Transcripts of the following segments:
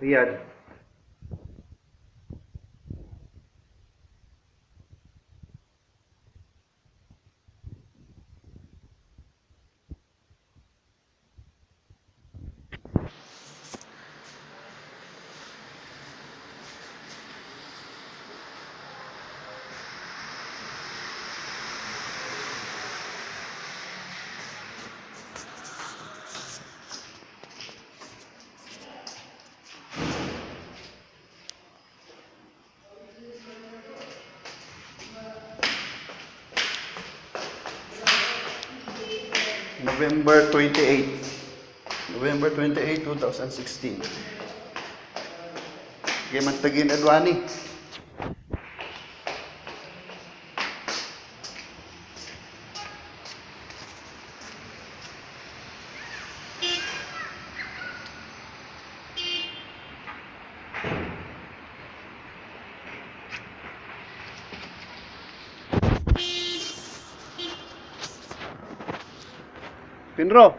Riyadh. November 28. November 28, 2016. Kaya magtagin adwani. Pinro.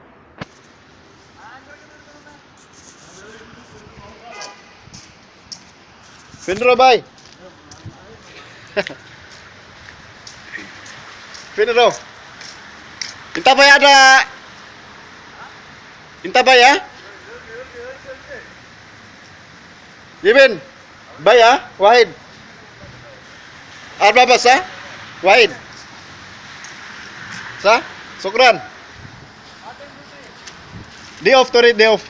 Pinro bay. Pinro. Inta ba ada? Inta ba ya? Jibin. Bay ya? Wahid. Arba ba sa? Wahid. Sa? Sukran. Day off to read, day off.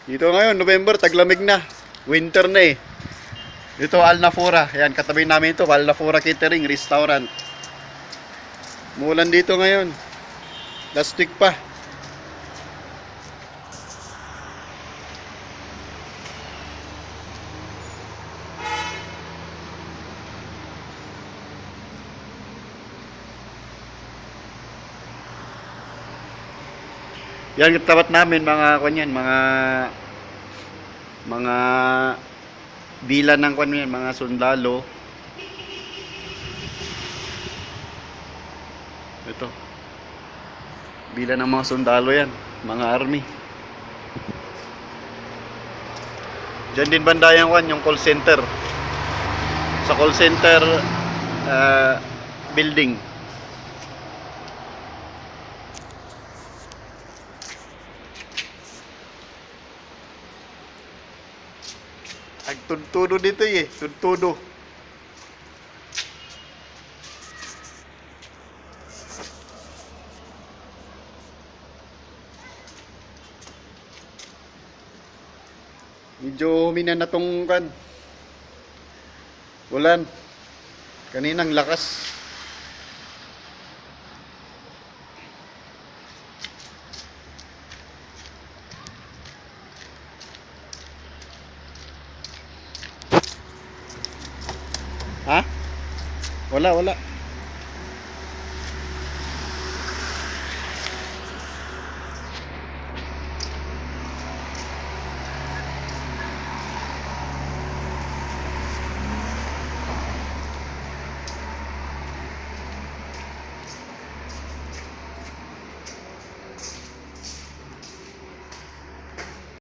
Dito ngayon, November, taglamig na. Winter na eh. Dito, Al Nafura. Ayan, katabi namin ito. Al Nafura Catering Restaurant. Muulan dito ngayon. Last week pa. Yan katapat namin mga kanyan, mga bilan ng kanyan, mga sundalo. Ito. Bilan ng mga sundalo yan, mga army. Diyan din banda yung call center. Sa call center building. Agtudtudo dito eh, tudtudo. Medyo humina na tong kan. Ulan. Kaninang lakas. Ha? Wala.